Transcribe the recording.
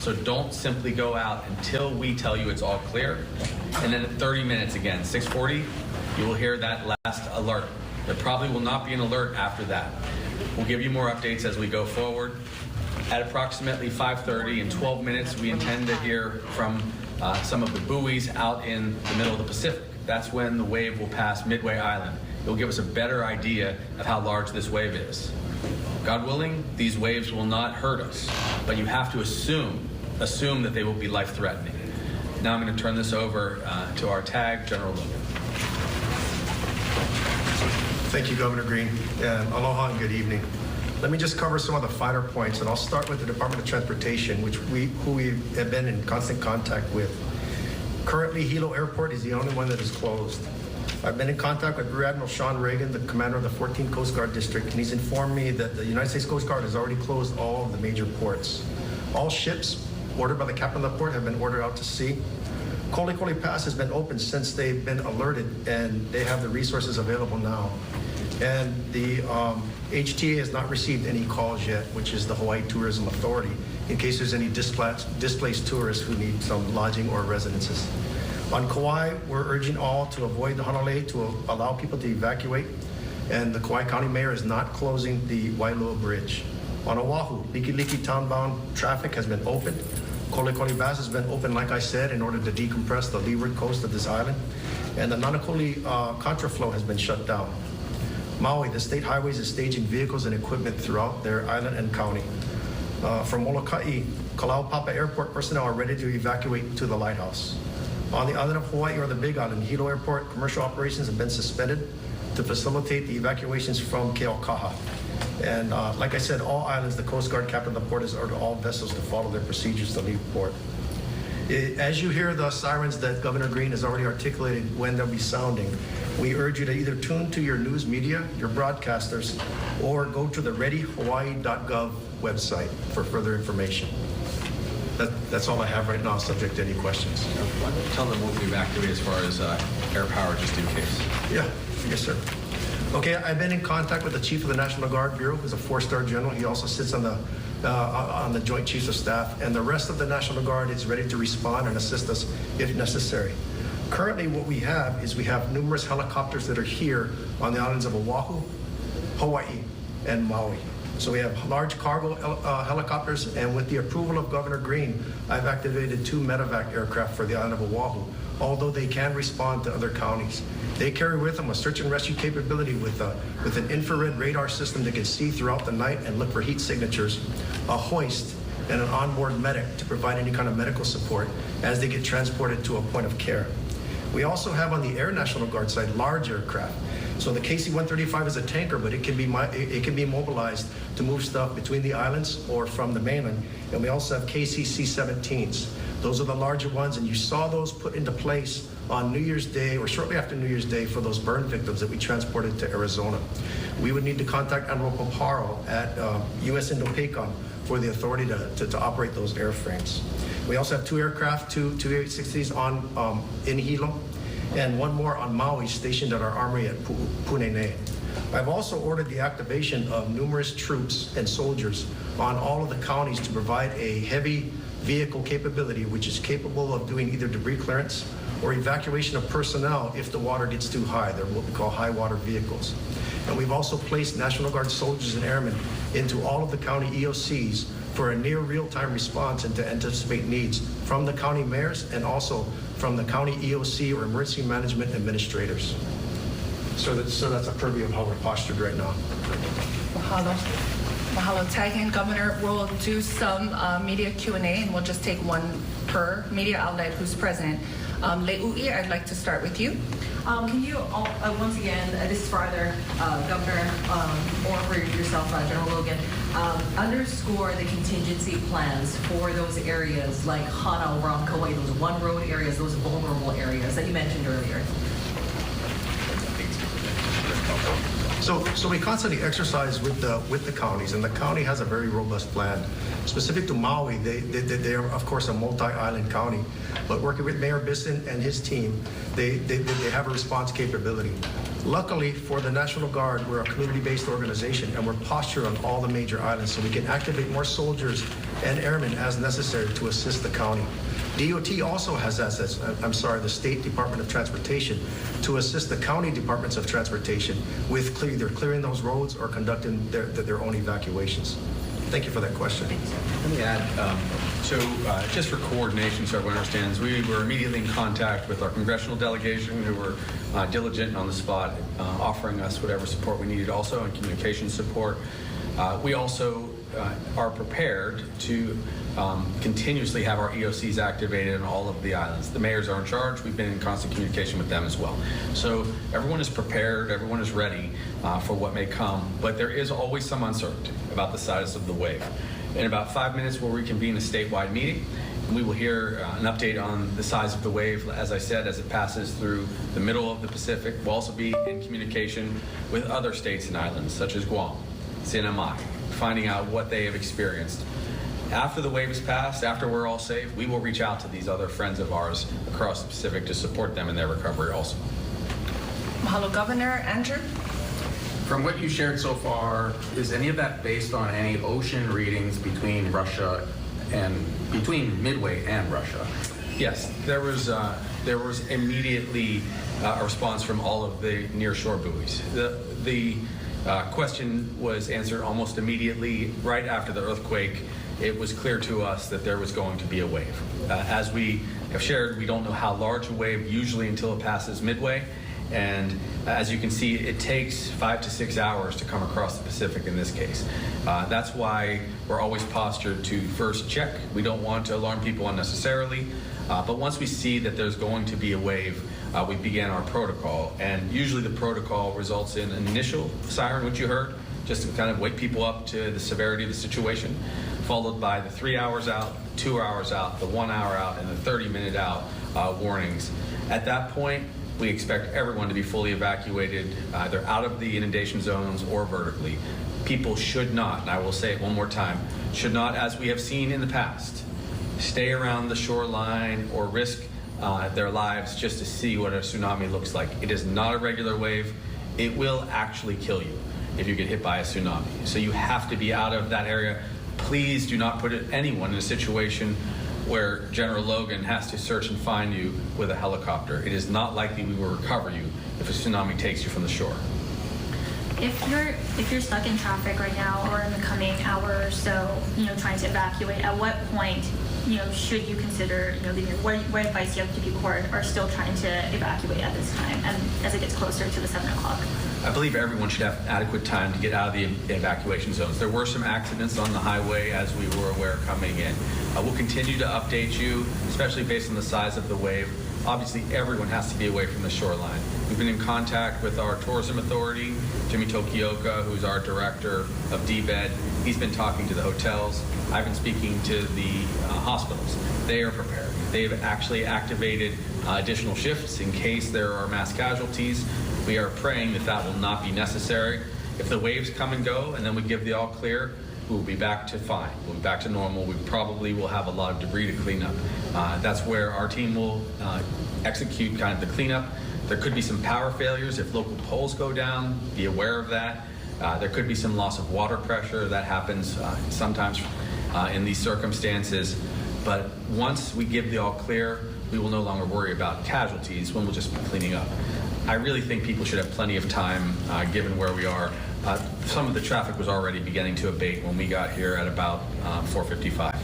So don't simply go out until we tell you it's all clear. And then at 30 minutes again, 6:40, you will hear that last alert. There probably will not be an alert after that. We'll give you more updates as we go forward. At approximately 5:30, in 12 minutes, we intend to hear from some of the buoys out in the middle of the Pacific. That's when the wave will pass Midway Island. It'll give us a better idea of how large this wave is. God willing, these waves will not hurt us, but you have to assume that they will be life-threatening. Now I'm going to turn this over to our TAG, General Logan. Thank you, Governor Green, and aloha and good evening. Let me just cover some of the finer points, and I'll start with the Department of Transportation, who we have been in constant contact with. Currently, Hilo Airport is the only one that is closed. I've been in contact with Rear Admiral Sean Reagan, the commander of the 14th Coast Guard District, and he's informed me that the United States Coast Guard has already closed all of the major ports. All ships ordered by the captain of the port have been ordered out to sea. Kolikoli Pass has been open since they've been alerted, and they have the resources available now. And the HTA has not received any calls yet, which is the Hawaii Tourism Authority, in case there's any displaced tourists who need some lodging or residences. On Kauai, we're urging all to avoid the Honolulu to allow people to evacuate, and the Kauai County Mayor is not closing the Wailua Bridge. On Oahu, Likelike townbound traffic has been opened. Kolikoli Pass has been open, like I said, in order to decompress the leeward coast of this island, and the Nanakuli contraflow has been shut down. Maui, the state highways is staging vehicles and equipment throughout their island and county. From Molokai, Kalaupapa Airport personnel are ready to evacuate to the lighthouse. On the island of Hawaii or the Big Island, Hilo Airport commercial operations have been suspended to facilitate the evacuations from Keaukaha. And like I said, all islands, the Coast Guard captain of the port has ordered all vessels to follow their procedures to leave port. As you hear the sirens that Governor Green has already articulated when they'll be sounding, we urge you to either tune to your news media, your broadcasters, or go to the readyhawaii.gov website for further information. That's all I have right now, subject to any questions. Tell them we'll evacuate as far as air power, just in case. Yeah, yes, sir. Okay, I've been in contact with the Chief of the National Guard Bureau, who's a 4-star general. He also sits on the Joint Chiefs of Staff, and the rest of the National Guard is ready to respond and assist us if necessary. Currently, what we have is we have numerous helicopters that are here on the islands of Oahu, Hawaii, and Maui. So we have large cargo helicopters, and with the approval of Governor Green, I've activated 2 medevac aircraft for the island of Oahu, although they can respond to other counties. They carry with them a search and rescue capability with an infrared radar system that can see throughout the night and look for heat signatures, a hoist, and an onboard medic to provide any kind of medical support as they get transported to a point of care. We also have on the Air National Guard side large aircraft. So the KC-135 is a tanker, but it can be mobilized to move stuff between the islands or from the mainland. And we also have KC-C-17s. Those are the larger ones, and you saw those put into place on New Year's Day or shortly after New Year's Day for those burn victims that we transported to Arizona. We would need to contact Admiral Paparo at U.S. Indo-PACOM for the authority to operate those airframes. We also have 2 aircraft, two 860s in Hilo, and 1 more on Maui stationed at our armory at Punene. I've also ordered the activation of numerous troops and soldiers on all of the counties to provide a heavy vehicle capability, which is capable of doing either debris clearance or evacuation of personnel if the water gets too high. They're what we call high water vehicles. And we've also placed National Guard soldiers and airmen into all of the county EOCs for a near real-time response and to anticipate needs from the county mayors and also from the county EOC or emergency management administrators. So that's a purview of how we're postured right now. Mahalo. Mahalo, TAG and Governor. We'll do some media Q&A, and we'll just take 1 per media outlet who's present. Le'ui, I'd like to start with you. Can you, once again, this is for either Governor or for yourself, General Logan, underscore the contingency plans for those areas like Hana, around Kauai, those one road areas, those vulnerable areas that you mentioned earlier? So we constantly exercise with the counties, and the county has a very robust plan. Specific to Maui, they are, of course, a multi-island county, but working with Mayor Bisson and his team, they have a response capability. Luckily for the National Guard, we're a community-based organization, and we're postured on all the major islands, so we can activate more soldiers and airmen as necessary to assist the county. DOT also has assets, the State Department of Transportation, to assist the county departments of transportation with either clearing those roads or conducting their own evacuations. Thank you for that question. Let me add, just for coordination so everyone understands, we were immediately in contact with our congressional delegation who were diligent and on the spot, offering us whatever support we needed also and communication support. We also are prepared to continuously have our EOCs activated on all of the islands. The mayors are in charge. We've been in constant communication with them as well. So everyone is prepared, everyone is ready for what may come, but there is always some uncertainty about the size of the wave. In about 5 minutes, we'll reconvene a statewide meeting, and we will hear an update on the size of the wave, as I said, as it passes through the middle of the Pacific. We'll also be in communication with other states and islands, such as Guam, CNMI, finding out what they have experienced. After the wave is passed, after we're all safe, we will reach out to these other friends of ours across the Pacific to support them in their recovery also. Mahalo, Governor. Andrew? From what you shared so far, is any of that based on any ocean readings between Midway and Russia? Yes, there was immediately a response from all of the nearshore buoys. The question was answered almost immediately right after the earthquake. It was clear to us that there was going to be a wave. As we have shared, we don't know how large a wave usually until it passes Midway. And as you can see, it takes 5 to 6 hours to come across the Pacific in this case. That's why we're always postured to first check. We don't want to alarm people unnecessarily. But once we see that there's going to be a wave, we begin our protocol. And usually the protocol results in an initial siren, which you heard, just to kind of wake people up to the severity of the situation, followed by the 3 hours out, 2 hours out, the 1 hour out, and the 30-minute out warnings. At that point, we expect everyone to be fully evacuated, either out of the inundation zones or vertically. People should not, and I will say it one more time, should not, as we have seen in the past, stay around the shoreline or risk their lives just to see what a tsunami looks like. It is not a regular wave. It will actually kill you if you get hit by a tsunami. So you have to be out of that area. Please do not put anyone in a situation where General Logan has to search and find you with a helicopter. It is not likely we will recover you if a tsunami takes you from the shore. If you're stuck in traffic right now or in the coming hour or so, trying to evacuate, at what point, should you consider, leaving? What advice do you have to people who are still trying to evacuate at this time and as it gets closer to the 7 o'clock? I believe everyone should have adequate time to get out of the evacuation zones. There were some accidents on the highway, as we were aware, coming in. We'll continue to update you, especially based on the size of the wave. Obviously, everyone has to be away from the shoreline. We've been in contact with our tourism authority, Jimmy Tokioka, who's our director of DBED. He's been talking to the hotels. I've been speaking to the hospitals. They are prepared. They've actually activated additional shifts in case there are mass casualties. We are praying that that will not be necessary. If the waves come and go and then we give the all clear, we will be back to fine. We'll be back to normal. We probably will have a lot of debris to clean up. That's where our team will execute kind of the cleanup. There could be some power failures if local poles go down. Be aware of that. There could be some loss of water pressure. That happens sometimes in these circumstances. But once we give the all clear, we will no longer worry about casualties when we'll just be cleaning up. I really think people should have plenty of time given where we are. Some of the traffic was already beginning to abate when we got here at about 4:55.